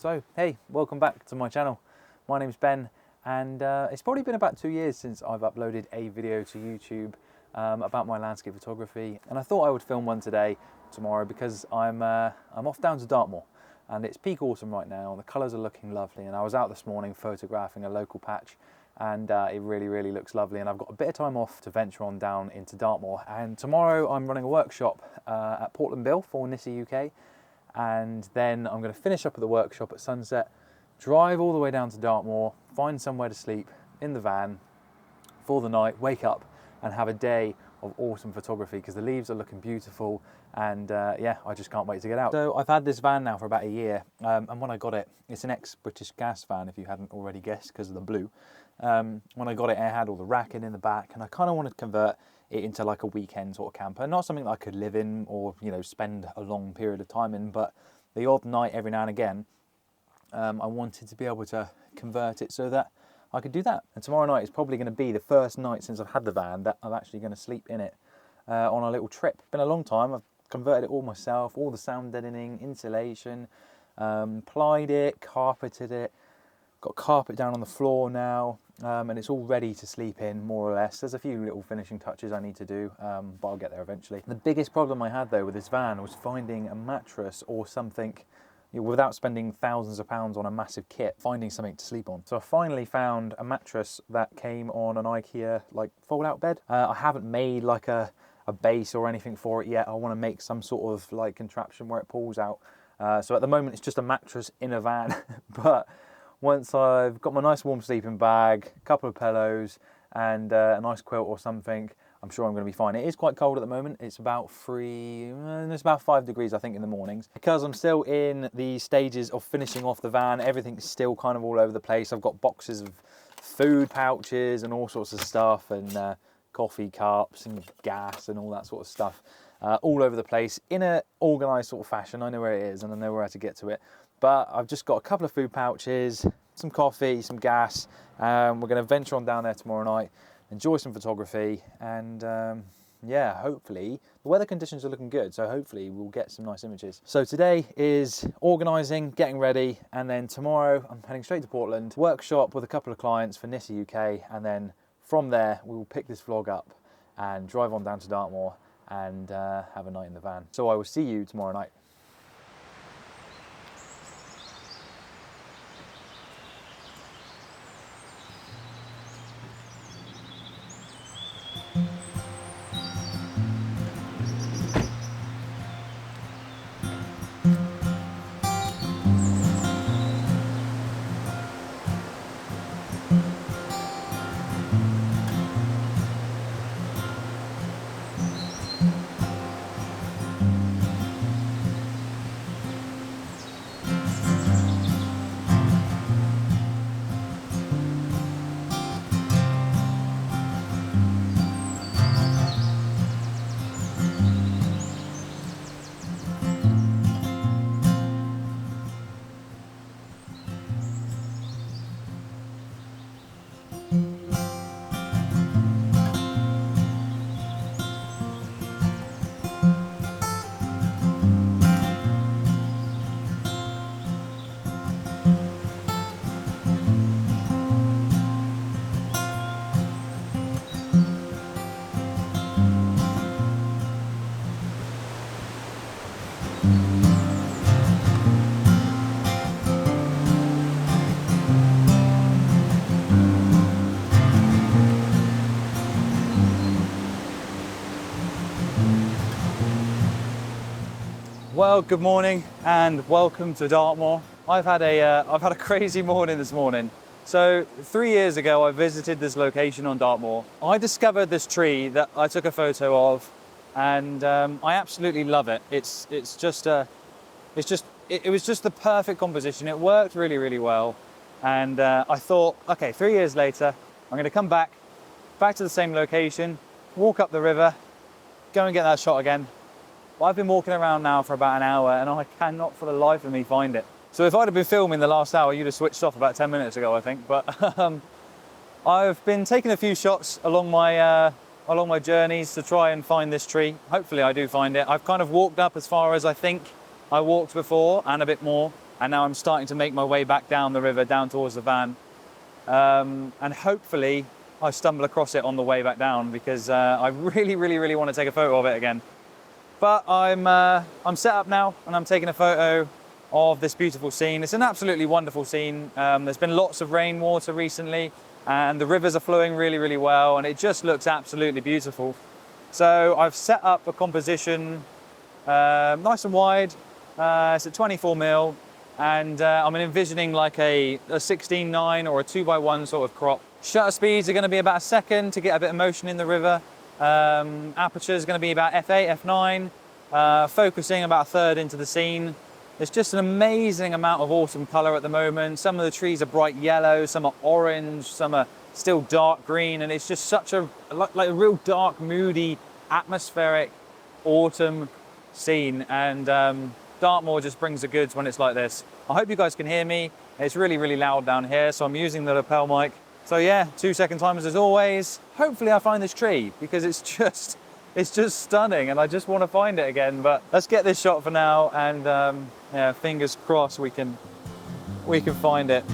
So, hey, welcome back to my channel. My name's Ben, and it's probably been about 2 years since I've uploaded a video to YouTube about my landscape photography, and I thought I would film one tomorrow, because I'm off down to Dartmoor, and it's peak autumn right now, and the colours are looking lovely, and I was out this morning photographing a local patch, and it really looks lovely, and I've got a bit of time off to venture on down into Dartmoor. And tomorrow I'm running a workshop at Portland Bill for NISI UK, and then I'm going to finish up at the workshop at sunset, drive all the way down to Dartmoor, find somewhere to sleep in the van for the night, wake up and have a day of autumn photography, because the leaves are looking beautiful, and yeah, I just can't wait to get out. So I've had this van now for about a year, and when I got it, it's an ex-British gas van, if you hadn't already guessed, because of the blue. When I got it, it had all the racking in the back, and I kind of wanted to convert it into like a weekend sort of camper, not something that I could live in or, you know, spend a long period of time in, but the odd night every now and again, I wanted to be able to convert it so that I could do that. And tomorrow night is probably going to be the first night since I've had the van that I'm actually going to sleep in it on a little trip. It's been a long time. I've converted it all myself, all the sound deadening, insulation, plied it, carpeted it, got carpet down on the floor now, and it's all ready to sleep in, more or less. There's a few little finishing touches I need to do, but I'll get there eventually. The biggest problem I had though with this van was finding a mattress or something, without spending thousands of pounds on a massive kit, finding something to sleep on. So I finally found a mattress that came on an IKEA like fold-out bed. I haven't made like a base or anything for it yet. I want to make some sort of like contraption where it pulls out. So at the moment it's just a mattress in a van, but once I've got my nice warm sleeping bag, a couple of pillows, and a nice quilt or something, I'm sure I'm going to be fine. It is quite cold at the moment. It's about 5 degrees, I think, in the mornings. Because I'm still in the stages of finishing off the van, everything's still kind of all over the place. I've got boxes of food pouches and all sorts of stuff, and coffee cups and gas and all that sort of stuff all over the place in a organised sort of fashion. I know where it is and I know where to get to it. But I've just got a couple of food pouches, some coffee, some gas. We're going to venture on down there tomorrow night, enjoy some photography, and yeah, hopefully the weather conditions are looking good, so hopefully we'll get some nice images. So today is organising, getting ready, and then tomorrow I'm heading straight to Portland, workshop with a couple of clients for NISI UK, and then from there we will pick this vlog up and drive on down to Dartmoor and have a night in the van. So I will see you tomorrow night. Well, good morning and welcome to Dartmoor. I've had a crazy morning this morning. So 3 years ago, I visited this location on Dartmoor. I discovered this tree that I took a photo of, and I absolutely love it. It was just the perfect composition. It worked really well, and I thought, okay, 3 years later, I'm going to come back to the same location, walk up the river, go and get that shot again. But I've been walking around now for about an hour and I cannot for the life of me find it. So if I'd have been filming the last hour, you'd have switched off about 10 minutes ago, I think. But I've been taking a few shots along my journeys to try and find this tree. Hopefully I do find it. I've kind of walked up as far as I think I walked before and a bit more. and now I'm starting to make my way back down the river, down towards the van. And hopefully I stumble across it on the way back down, because I really want to take a photo of it again. But I'm set up now, and I'm taking a photo of this beautiful scene. It's an absolutely wonderful scene. There's been lots of rainwater recently, and the rivers are flowing really well, and it just looks absolutely beautiful. So I've set up a composition nice and wide. It's at 24mm, and I'm envisioning like a 16:9 or a 2x1 sort of crop. Shutter speeds are going to be about a second to get a bit of motion in the river. Aperture is going to be about f8, f9, focusing about a third into the scene. There's just an amazing amount of autumn colour at the moment. Some of the trees are bright yellow, some are orange, some are still dark green, and it's just such a like a real dark, moody, atmospheric autumn scene. And Dartmoor just brings the goods when it's like this. I hope you guys can hear me. It's really loud down here, so I'm using the lapel mic. So yeah, 2-second timers as always. Hopefully I find this tree, because it's just stunning, and I just want to find it again. But let's get this shot for now, and yeah, fingers crossed we can find it.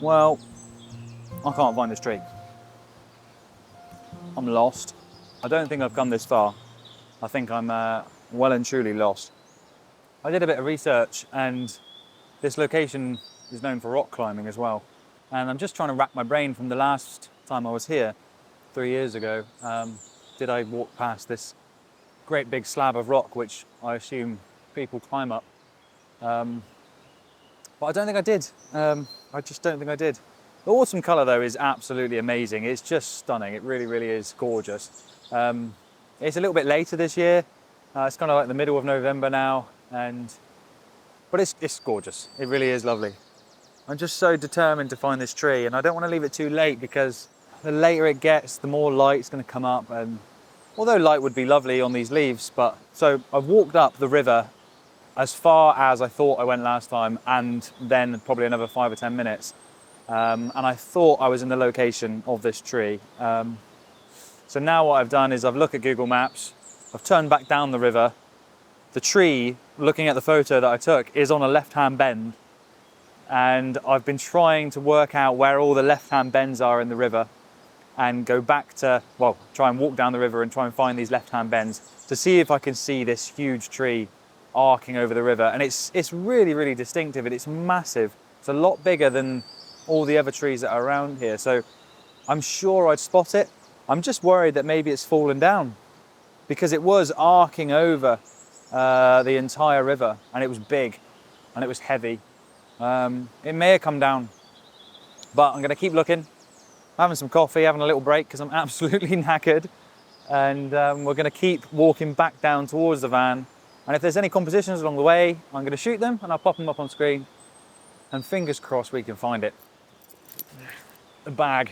Well, I can't find this tree. I'm lost. I don't think I've come this far. I think I'm well and truly lost. I did a bit of research, and this location is known for rock climbing as well. And I'm just trying to rack my brain from the last time I was here, 3 years ago. Did I walk past this great big slab of rock, which I assume people climb up? But I don't think I did. I just don't think I did. The autumn colour though is absolutely amazing. It's just stunning. It really is gorgeous. It's a little bit later this year. It's kind of like the middle of November now, but it's gorgeous. It really is lovely. I'm just so determined to find this tree, and I don't want to leave it too late, because the later it gets, the more light's going to come up. And although light would be lovely on these leaves, so I've walked up the river as far as I thought I went last time, and then probably another 5 or 10 minutes. And I thought I was in the location of this tree. So now what I've done is I've looked at Google Maps, I've turned back down the river. The tree, looking at the photo that I took, is on a left-hand bend. And I've been trying to work out where all the left-hand bends are in the river, and go back to, well, try and walk down the river and try and find these left-hand bends to see if I can see this huge tree arcing over the river. And it's really distinctive, and it's massive. It's a lot bigger than all the other trees that are around here, so I'm sure I'd spot it. I'm just worried that maybe it's fallen down, because it was arcing over the entire river, and it was big and it was heavy. It may have come down, but I'm going to keep looking, having some coffee, having a little break, because I'm absolutely knackered, and we're going to keep walking back down towards the van. And if there's any compositions along the way, I'm going to shoot them and I'll pop them up on screen, and fingers crossed we can find it. The bag,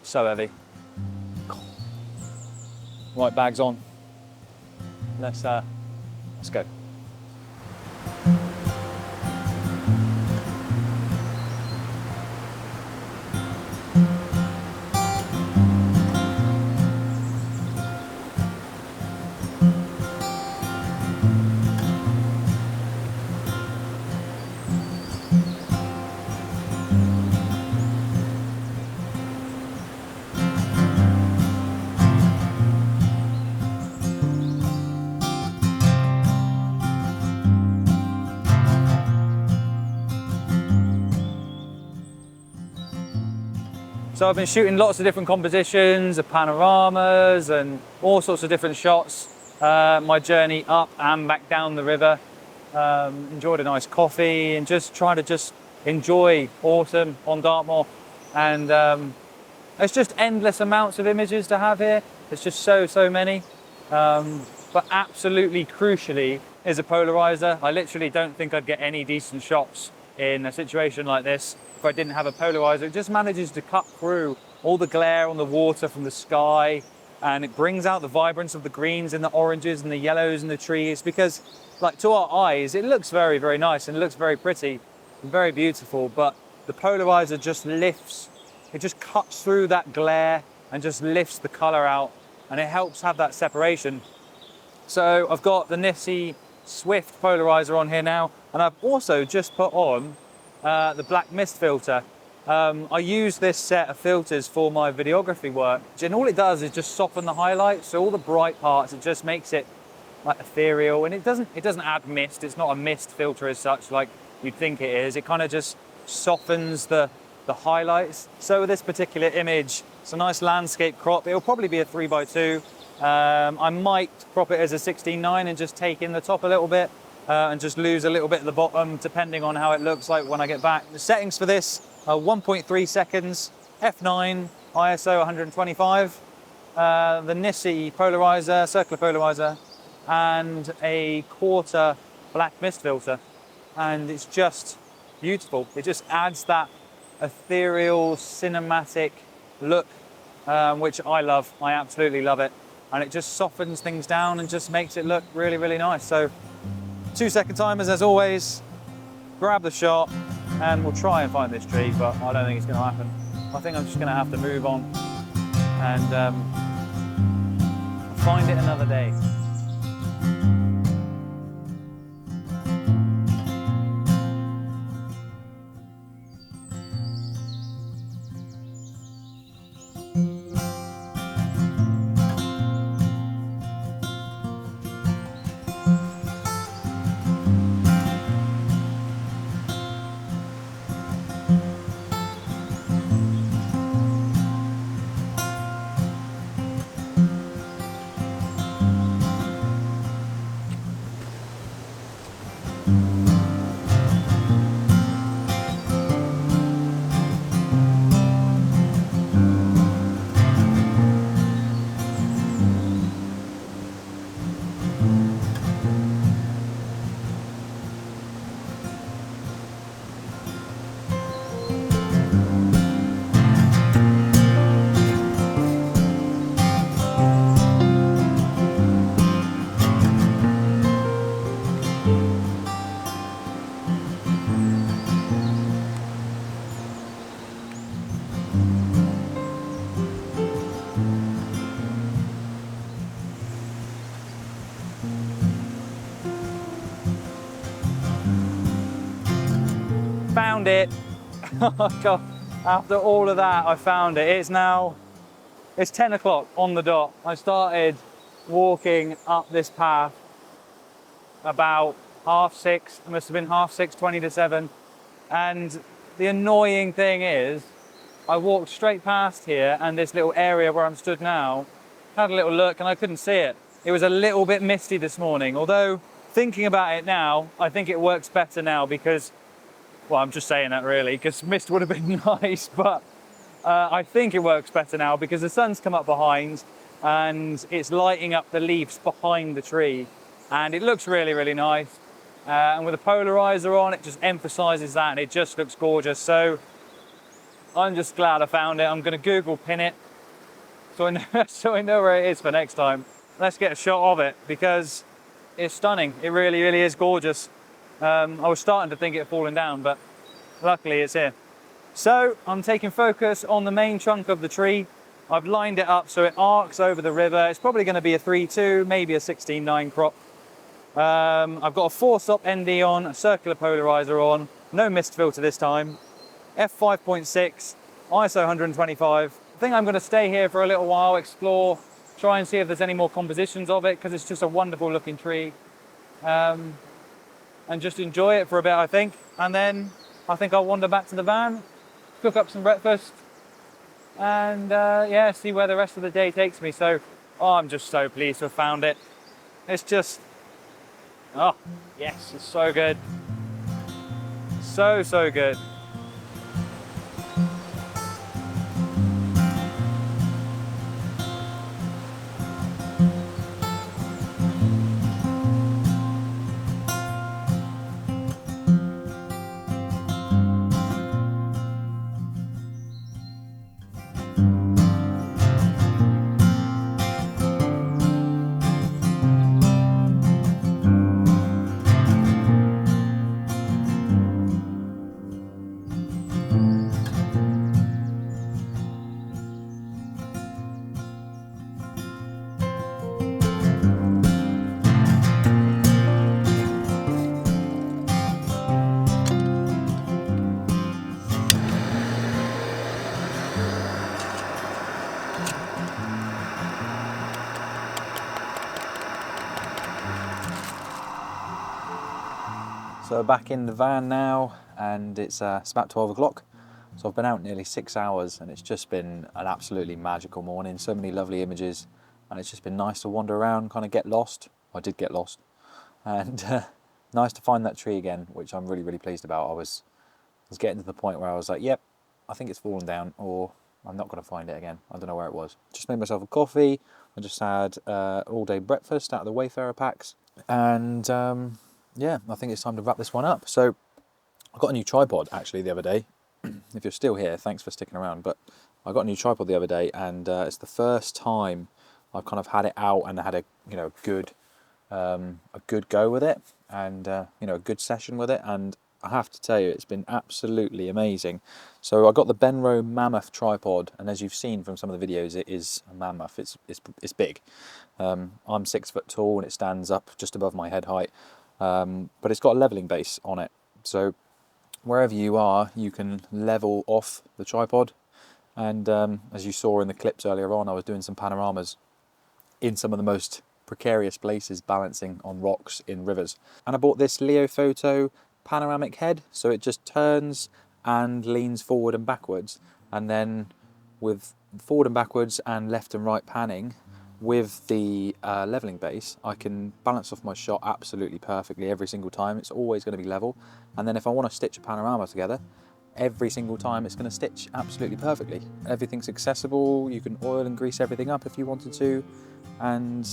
so heavy. Right, bag's on. Let's go. So I've been shooting lots of different compositions, of panoramas and all sorts of different shots. My journey up and back down the river. Enjoyed a nice coffee and just try to just enjoy autumn on Dartmoor. And it's just endless amounts of images to have here. There's just so many. But absolutely crucially is a polarizer. I literally don't think I'd get any decent shots in a situation like this if I didn't have a polarizer. It just manages to cut through all the glare on the water from the sky, and it brings out the vibrance of the greens and the oranges and the yellows and the trees, because like to our eyes it looks very nice and it looks very pretty and very beautiful, but the polarizer just lifts, it just cuts through that glare and just lifts the color out, and it helps have that separation. So I've got the Nifty Swift polarizer on here now, and I've also just put on the black mist filter. I use this set of filters for my videography work, and all it does is just soften the highlights. So all the bright parts, it just makes it like ethereal, and it doesn't add mist. It's not a mist filter as such like you'd think it is. It kind of just softens the highlights. So with this particular image, it's a nice landscape crop. It'll probably be a 3x2. I might crop it as a 16:9 and just take in the top a little bit and just lose a little bit at the bottom, depending on how it looks like when I get back. The settings for this are 1.3 seconds, f9, ISO 125, the Nifty polarizer, circular polarizer, and a quarter black mist filter. And it's just beautiful. It just adds that ethereal, cinematic look, which I love. I absolutely love it. And it just softens things down and just makes it look really nice. So 2-second timers as always, grab the shot, and we'll try and find this tree, but I don't think it's going to happen. I think I'm just going to have to move on and find it another day. Found it. Oh God. After all of that, I found it. It's 10 o'clock on the dot. I started walking up this path about 6:30. It must have been 6:30, 20 to 7. And the annoying thing is, I walked straight past here, and this little area where I'm stood now, had a little look and I couldn't see it. It was a little bit misty this morning, although thinking about it now, I think it works better now because, well, I'm just saying that really, because mist would have been nice, but I think it works better now because the sun's come up behind and it's lighting up the leaves behind the tree, and it looks really nice. And with a polarizer on, it just emphasizes that, and it just looks gorgeous. So I'm just glad I found it. I'm going to Google pin it so I know where it is for next time. Let's get a shot of it because it's stunning. It really is gorgeous. I was starting to think it had fallen down, but luckily it's here. So I'm taking focus on the main trunk of the tree. I've lined it up so it arcs over the river. It's probably going to be a 3.2, maybe a 16:9 crop. I've got a 4-stop ND on, a circular polarizer on, no mist filter this time, f5.6, ISO 125. I think I'm going to stay here for a little while, explore, try and see if there's any more compositions of it, because it's just a wonderful looking tree. And just enjoy it for a bit, I think. And then I think I'll wander back to the van, cook up some breakfast, and yeah, see where the rest of the day takes me. So, oh, I'm just so pleased to have found it. It's just, oh, yes, it's so good. So, so good. So back in the van now, and it's about 12 o'clock. So I've been out nearly 6 hours, and it's just been an absolutely magical morning. So many lovely images, and it's just been nice to wander around, kind of get lost. I did get lost, and nice to find that tree again, which I'm really, really pleased about. I was getting to the point where I was like, yep, I think it's fallen down, or I'm not going to find it again. I don't know where it was. Just made myself a coffee. I just had all-day breakfast out of the Wayfarer packs, and yeah, I think it's time to wrap this one up. So I got a new tripod actually the other day. If you're still here, thanks for sticking around. But I got a new tripod the other day, and it's the first time I've kind of had it out and had a good go with it, and a good session with it. And I have to tell you, it's been absolutely amazing. So I got the Benro Mammoth tripod, and as you've seen from some of the videos, it is a mammoth. It's big. I'm 6 foot tall, and it stands up just above my head height. But it's got a leveling base on it, so wherever you are, you can level off the tripod. And as you saw in the clips earlier on, I was doing some panoramas in some of the most precarious places, balancing on rocks in rivers. And I bought this Leophoto panoramic head, so it just turns and leans forward and backwards, and then with forward and backwards and left and right panning with the leveling base, I can balance off my shot absolutely perfectly every single time. It's always going to be level, and then if I want to stitch a panorama together, every single time it's going to stitch absolutely perfectly. Everything's accessible. You can oil and grease everything up if you wanted to, and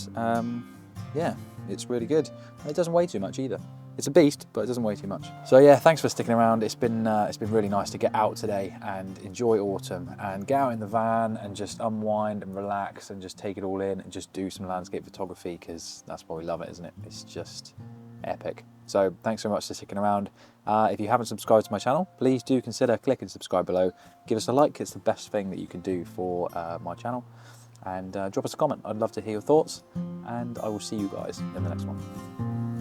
yeah, it's really good. And it doesn't weigh too much either. It's a beast, but it doesn't weigh too much. So yeah, thanks for sticking around. It's been really nice to get out today and enjoy autumn and get out in the van and just unwind and relax and just take it all in and just do some landscape photography, because that's why we love it, isn't it? It's just epic. So thanks so much for sticking around. If you haven't subscribed to my channel, please do consider clicking subscribe below. Give us a like. It's the best thing that you can do for my channel. And drop us a comment. I'd love to hear your thoughts, and I will see you guys in the next one.